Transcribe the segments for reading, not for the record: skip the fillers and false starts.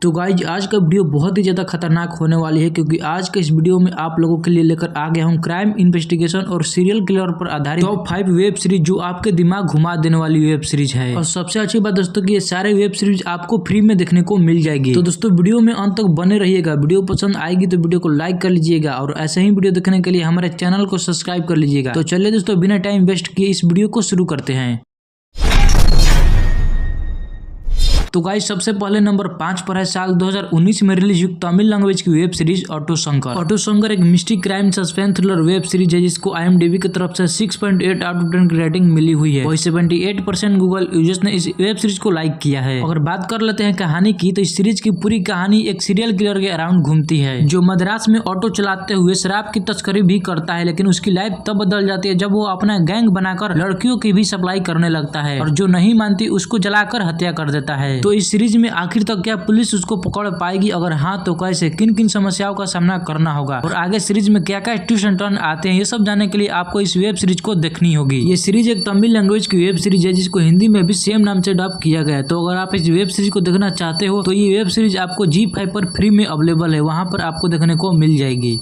तो गाइज आज का वीडियो बहुत ही ज्यादा खतरनाक होने वाली है, क्योंकि आज के इस वीडियो में आप लोगों के लिए लेकर आ गया हूँ क्राइम इन्वेस्टिगेशन और सीरियल किलर पर आधारित टॉप 5 वेब सीरीज जो आपके दिमाग घुमा देने वाली वेब सीरीज है। और सबसे अच्छी बात दोस्तों कि ये सारे वेब सीरीज आपको फ्री में देखने को मिल जाएगी। तो दोस्तों वीडियो में अंत तक बने रहिएगा। वीडियो पसंद आएगी तो वीडियो को लाइक कर लीजिएगा और ऐसे ही वीडियो देखने के लिए हमारे चैनल को सब्सक्राइब कर लीजिएगा। तो चलिए दोस्तों बिना टाइम वेस्ट किए इस वीडियो को शुरू करते हैं। तो गाइस सबसे पहले नंबर 5 पर है साल 2019 में रिलीज हुई तमिल लैंग्वेज की web series auto Shankar. Auto Shankar एक mystery crime suspense thriller web series है जिसको IMDb की तरफ से 6.8 आउट ऑफ 10 की रेटिंग मिली हुई है। वही 78% गूगल यूजर्स ने इस वेब सीरीज को लाइक किया है। अगर बात कर लेते हैं कहानी की, तो इस सीरीज की पूरी कहानी एक सीरियल किलर के अराउंड घूमती है जो मद्रास में ऑटो चलाते हुए शराब की तस्करी भी करता है, लेकिन उसकी लाइफ तब बदल जाती है जब वो अपना गैंग बनाकर लड़कियों की भी सप्लाई करने लगता है और जो नहीं मानती उसको जलाकर हत्या कर देता है। तो इस सीरीज में आखिर तक क्या पुलिस उसको पकड़ पाएगी, अगर हाँ तो कैसे, किन किन समस्याओं का सामना करना होगा और आगे सीरीज में क्या क्या ट्विस्ट एंड टर्न आते हैं, ये सब जानने के लिए आपको इस वेब सीरीज को देखनी होगी। ये सीरीज एक तमिल लैंग्वेज की वेब सीरीज है जिसको हिंदी में भी सेम नाम से डब किया गया है। तो अगर आप इस वेब सीरीज को देखना चाहते हो तो ये वेब सीरीज आपको G5 पर फ्री में अवेलेबल है, वहां पर आपको देखने को मिल जाएगी।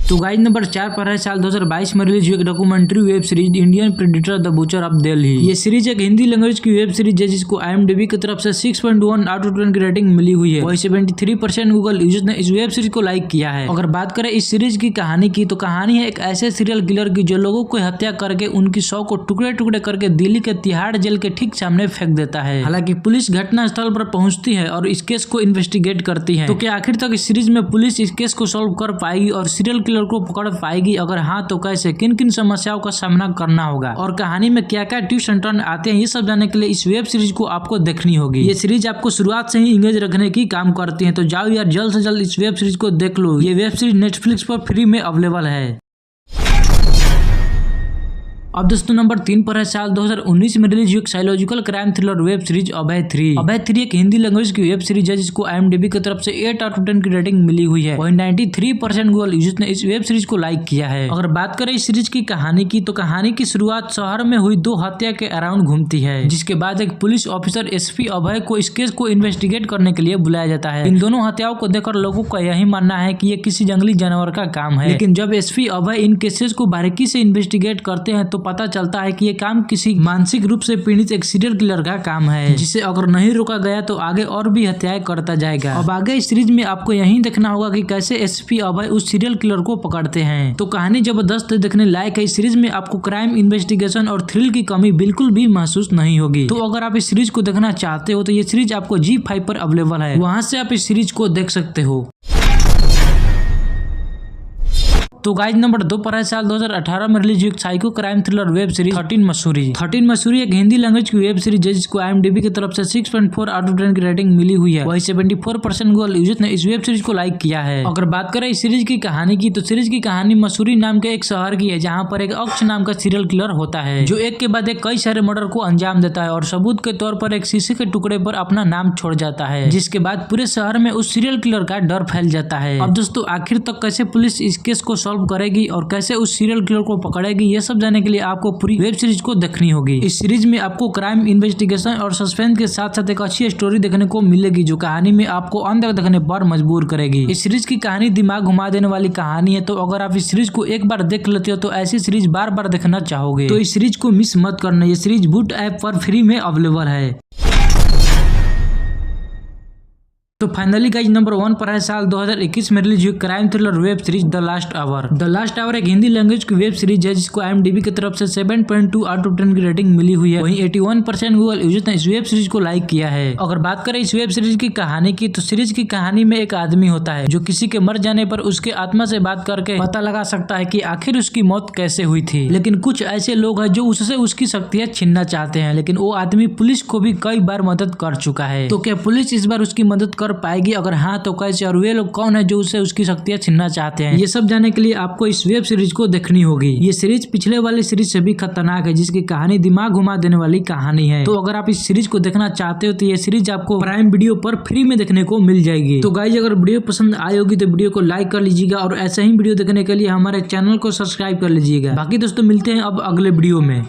तो गाइस नंबर 4 पर है साल 2022 में रिलीज हुई एक documentary web series Indian predator the butcher of Delhi. ये सीरीज एक हिंदी लैंग्वेज की वेब सीरीज है जिसको IMDb की तरफ से 6.1 आउट ऑफ 10 की रेटिंग मिली हुई है। वही 73% गूगल यूजर्स ने इस वेब सीरीज को लाइक किया है। अगर बात करें इस सीरीज की कहानी की, तो कहानी है एक ऐसे सीरियल किलर की जो लोगों को हत्या करके उनकी शव को टुकड़े टुकड़े करके दिल्ली के तिहाड़ जेल के ठीक सामने फेंक देता है। हालांकि पुलिस घटना स्थल पर पहुंचती है और इस केस को इन्वेस्टिगेट करती है। तो क्या आखिर तक इस सीरीज में पुलिस इस केस को सॉल्व कर पाएगी और सीरियल किलर को पकड़ पाएगी, अगर हाँ तो कैसे, किन किन समस्याओं का सामना करना होगा और कहानी में क्या क्या ट्विस्ट एंड टर्न आते हैं, ये सब जानने के लिए इस वेब सीरीज को आपको देखनी होगी। ये सीरीज आपको शुरुआत से ही इंगेज रखने की काम करती है। तो जाओ यार जल्द से जल्द इस वेब सीरीज को देख लो। ये वेब सीरीज नेटफ्लिक्स पर फ्री में अवेलेबल है। अब दोस्तों नंबर 3 पर है साल 2019 में रिलीज हुई psychological crime thriller web series Abhay 3। Abhay 3 एक हिंदी लैंग्वेज की वेब सीरीज है जिसको IMDb की तरफ से 8 आउट ऑफ 10 की रेटिंग मिली हुई है। वही 93% गूगल यूजर्स ने इस वेब सीरीज को लाइक किया है। अगर बात करें इस सीरीज की कहानी की, तो कहानी की शुरुआत शहर में हुई 2 हत्या के अराउंड घूमती है, जिसके बाद एक पुलिस ऑफिसर SP अभय को इस केस को इन्वेस्टिगेट करने के लिए बुलाया जाता है। इन दोनों हत्याओं को देखकर लोगों का यही मानना है कि ये किसी जंगली जानवर का काम है, लेकिन जब SP अभय इन केसेस को बारीकी से इन्वेस्टिगेट करते हैं तो पता चलता है कि ये काम किसी मानसिक रूप से पीड़ित एक सीरियल किलर का काम है, जिसे अगर नहीं रोका गया तो आगे और भी हत्याएं करता जाएगा। अब आगे इस सीरीज में आपको यही देखना होगा कि कैसे SP अभय उस सीरियल किलर को पकड़ते हैं। तो कहानी जबरदस्त देखने लायक है। इस सीरीज में आपको क्राइम इन्वेस्टिगेशन और थ्रिल की कमी बिल्कुल भी महसूस नहीं होगी। तो अगर आप इस सीरीज को देखना चाहते हो तो ये सीरीज आपको G5 पर अवेलेबल है, वहां से आप इस सीरीज को देख सकते हो। तो गाइस नंबर 2 पर है साल 2018 में रिलीज हुई psycho crime thriller web series 13 Mussoorie. 13 Mussoorie एक हिंदी लैंग्वेज की वेब सीरीज है जिसको IMDb की तरफ से 6.4 आउट ऑफ 10 की रेटिंग मिली हुई है। वही 74% गूगल यूजर्स ने इस वेब सीरीज को लाइक किया है। अगर बात करें इस सीरीज की कहानी की, तो सीरीज की कहानी मसूरी नाम के एक शहर की है जहाँ पर एक अक्ष नाम का सीरियल किलर होता है जो एक के बाद एक कई सारे मर्डर को अंजाम देता है और सबूत के तौर पर एक शीशे के टुकड़े पर अपना नाम छोड़ जाता है, जिसके बाद पूरे शहर में उस सीरियल किलर का डर फैल जाता है। अब दोस्तों आखिर तक कैसे पुलिस इस केस को सॉल्व करेगी और कैसे उस सीरियल किलर को पकड़ेगी, ये सब जानने के लिए आपको पूरी वेब सीरीज को देखनी होगी। इस सीरीज में आपको क्राइम इन्वेस्टिगेशन और सस्पेंस के साथ साथ एक अच्छी स्टोरी देखने को मिलेगी जो कहानी में आपको अंत तक देखने पर मजबूर करेगी। इस सीरीज की कहानी दिमाग घुमा देने वाली कहानी है। तो अगर आप इस सीरीज को एक बार देख लेते हो तो ऐसी सीरीज बार बार देखना चाहोगे। तो इस सीरीज को मिस मत करना। ये सीरीज वूट ऐप पर फ्री में अवेलेबल है। तो फाइनली गाइस नंबर 1 पर है साल 2021 में रिलीज हुई crime thriller web series the last hour. The last hour एक हिंदी लैंग्वेज की वेब सीरीज है जिसको IMDb की तरफ से 7.2 आउट ऑफ 10 की रेटिंग मिली हुई है। वहीं 81% गूगल यूजर्स ने इस वेब सीरीज को लाइक किया है। अगर बात करें इस वेब सीरीज की कहानी की, तो सीरीज की कहानी में एक आदमी होता है जो किसी के मर जाने पर उसके आत्मा से बात करके पता लगा सकता है कि आखिर उसकी मौत कैसे हुई थी। लेकिन कुछ ऐसे लोग हैं जो उससे उसकी शक्तियां छीनना चाहते हैं, लेकिन वो आदमी पुलिस को भी कई बार मदद कर चुका है। तो क्या पुलिस इस बार उसकी मदद कर पाएगी, अगर हाँ तो कैसे, और वे लोग कौन है जो उससे उसकी शक्तियां छीनना चाहते हैं, ये सब जानने के लिए आपको इस वेब सीरीज को देखनी होगी। ये सीरीज पिछले वाली सीरीज से भी खतरनाक है, जिसकी कहानी दिमाग घुमा देने वाली कहानी है। तो अगर आप इस सीरीज को देखना चाहते हो तो ये सीरीज आपको प्राइम वीडियो पर फ्री में देखने को मिल जाएगी। तो गाइस अगर वीडियो पसंद आई होगी तो वीडियो को लाइक कर लीजिएगा और ऐसे ही वीडियो देखने के लिए हमारे चैनल को सब्सक्राइब कर लीजिएगा। बाकी दोस्तों मिलते हैं अब अगले वीडियो में।